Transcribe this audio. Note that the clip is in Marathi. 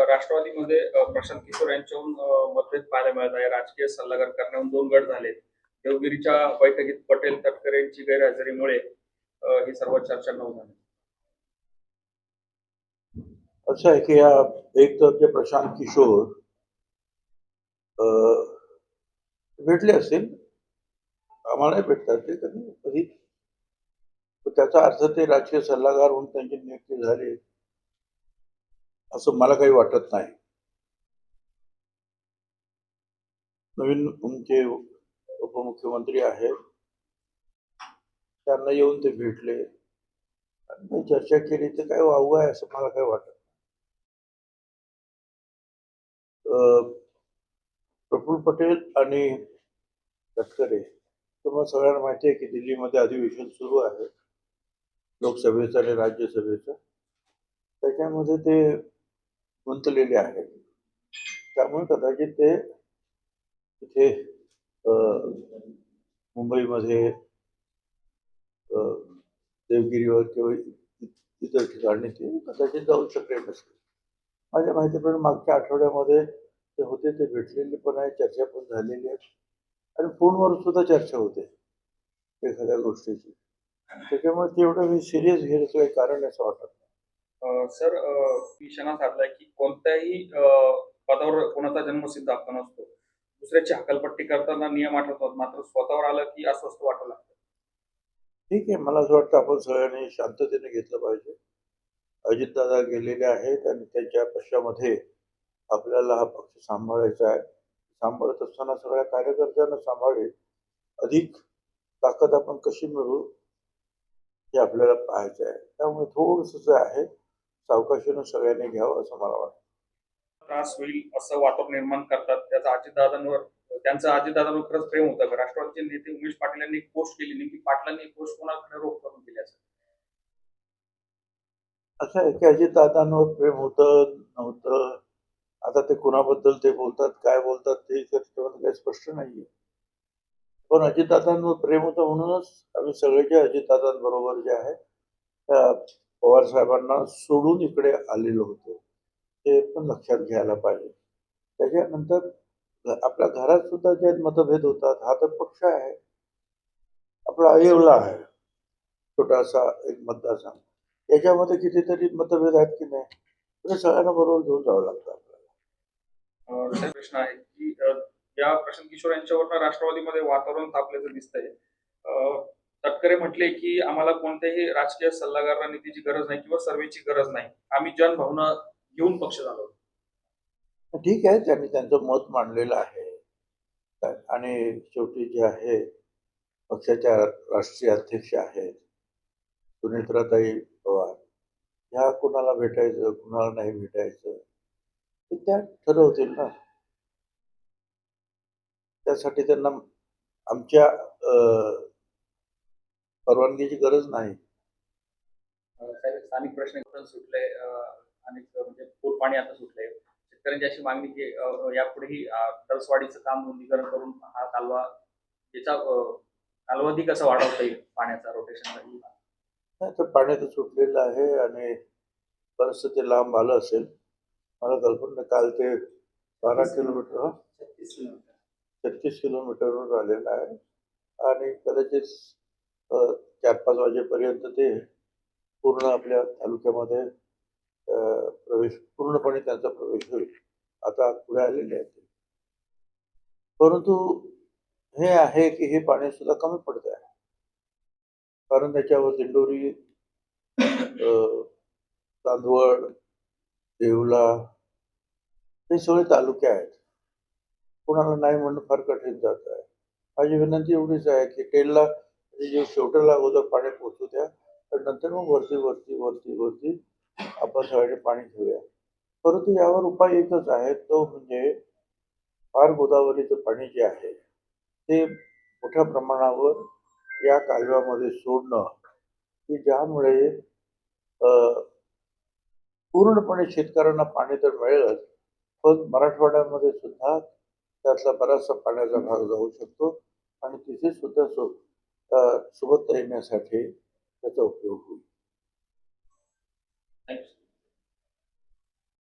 राष्ट्रवादीमध्ये प्रशांत किशोर यांच्याहून मतभेद पाहायला मिळत आहे. राजकीय सल्लागार करण्याहून 2 गट झाले. देवगिरीच्या बैठकीत पटेल तटकरे यांची गैरहजेरीमुळे ही सर्व चर्चा न झाली. असं आहे की एक तर ते प्रशांत किशोर भेटले असतील, आम्हालाही भेटतात ते कधी कधी, त्याचा अर्थ ते राजकीय सल्लागार म्हणून त्यांची नियुक्ती झाली असं मला काही वाटत नाही. नवीन आमचे उपमुख्यमंत्री आहेत, त्यांना येऊन ते भेटले आणि चर्चा केली, तर काय वावगं आहे असं मला काही वाटत. प्रफुल्ल पटेल आणि तटकरे, तुम्हाला सगळ्यांना माहिती आहे की दिल्लीमध्ये अधिवेशन सुरू आहे लोकसभेचं आणि राज्यसभेचं, त्याच्यामध्ये ते गुंतलेले आहेत. त्यामुळे कदाचित ते तिथे मुंबईमध्ये देवगिरीवर किंवा इतर ठिकाणी ते कदाचित जाऊ शकले नसते. माझ्या माहितीप्रमाणे मागच्या आठवड्यामध्ये ते होते, ते भेटलेले पण आहे, चर्चा पण झालेली आहे आणि फोनवर सुद्धा चर्चा होते एखाद्या गोष्टीची. त्याच्यामुळे ते एवढं मी सिरियस घ्यायचं काही कारण असं वाटत नाही. सर, निशाणा साधलाय की कोणत्याही पदावर कोणाचा जन्मसिद्ध हक्क नसतो. दुसऱ्याची हकालपट्टी करताना नियम आठवतात, मात्र स्वतःवर आलं की अस्वस्थ वाटू लागतं. ठीक आहे, मला असं वाटतं आपण सगळ्यांनी शांततेने घेतलं पाहिजे. अजितदादा गेलेले आहेत आणि त्यांच्या पक्षामध्ये आपल्याला हा पक्ष सांभाळायचा आहे. सांभाळत असताना सगळ्या कार्यकर्त्यांना सांभाळेल, अधिक ताकद आपण कशी मिळवू हे आपल्याला पाहायचं आहे. त्यामुळे थोडंसं जे आहे सावकाशीनं सगळ्यांनी घ्यावं असं मला वाटतं. त्रास होईल असं वातावरण निर्माण करतात. त्यांचं अजितदादांवर खरंच प्रेम होतं. राष्ट्रवादीचे नेते उमेश पाटील यांनी एक पोस्ट केली, नेमकी पाटलांनी पोस्ट कोणाकडे रोख करून केली असेल? असं आहे की अजितदादांवर प्रेम होतं नव्हतं, आता ते कुणाबद्दल ते बोलतात, काय बोलतात ते त्याच्यामध्ये काही स्पष्ट नाहीये. पण अजितदादांवर प्रेम होतं म्हणूनच आम्ही सगळे जे अजितदादांबरोबर जे आहे त्या पवार साहेबांना सोडून इकडे आलेलो होतो, ते पण लक्षात घ्यायला पाहिजे. त्याच्यानंतर आपल्या घरात सुद्धा जे मतभेद होतात, हा तर पक्ष आहे, आपला अयवला आहे, छोटासा एक मतदारसंघ, याच्यामध्ये कितीतरी मतभेद आहेत की नाही, तर सगळ्यांना बरोबर घेऊन जावं लागतं आपल्याला. प्रश्न आहे की या प्रशांत किशोर यांच्यावर राष्ट्रवादीमध्ये वातावरण तापल्याचं दिसतंय. तटकरे म्हटले की आम्हाला कोणत्याही राजकीय सल्लागार नीतीची गरज नाही किंवा सर्वेची गरज नाही, आम्ही जनभावना घेऊन पक्ष झालो. ठीक आहे, त्यांनी त्यांचं मत मांडलेलं आहे आणि शेवटी जे आहे पक्षाच्या राष्ट्रीय अध्यक्ष आहेत सुनेत्राताई पवार, ह्या कुणाला भेटायचं कुणाला नाही भेटायचं ते त्या ठरवतील ना. त्यासाठी त्यांना आमच्या परवानगीची गरज नाही. स्थानिक प्रश्न सुटले, अनेक म्हणजे पूर पाणी आता सुटले. शेतकऱ्यांची अशी मागणी की यापुढेही तरसवाडीचं काम रुंदीकरण करून हा कालवा याचा कालावधी कसा वाढवता येईल पाण्याचा रोटेशनसाठी. नाही तर पाणी तर सुटलेलं आहे आणि बरंचसं ते लांब आलं असेल, मला कल्पना. काल ते 12 किलोमीटर 36 किलोमीटरवर आलेलं आहे आणि कदाचित 4-5 वाजेपर्यंत ते पूर्ण आपल्या तालुक्यामध्ये पूर्णपणे त्यांचा प्रवेश होईल. आता पुढे आलेले आहेत, परंतु हे आहे की हे पाणी सुद्धा कमी पडत आहे, कारण त्याच्यावर दिंडोरी, चांदवड, देवला हे सगळे तालुके आहेत. कोणाला नाही म्हणणं फार कठीण जात आहे. माझी विनंती एवढीच आहे की टेलला जे शेवटाला अगोदर पाणी पोहोचू द्या, पण नंतर मग वरती वरती वरती वरती आपण सगळे पाणी घेऊया. परंतु यावर उपाय एकच आहे, तो म्हणजे फार गोदावरीचं पाणी जे आहे ते मोठ्या प्रमाणावर या कालव्यामध्ये सोडणं, की ज्यामुळे पूर्णपणे शेतकऱ्यांना पाणी तर मिळेलच, पण मराठवाड्यामध्ये सुद्धा त्यातला बराचसा पाण्याचा भाग जाऊ शकतो आणि तिथे सुद्धा सुबत्ता येण्यासाठी त्याचा उपयोग होईल.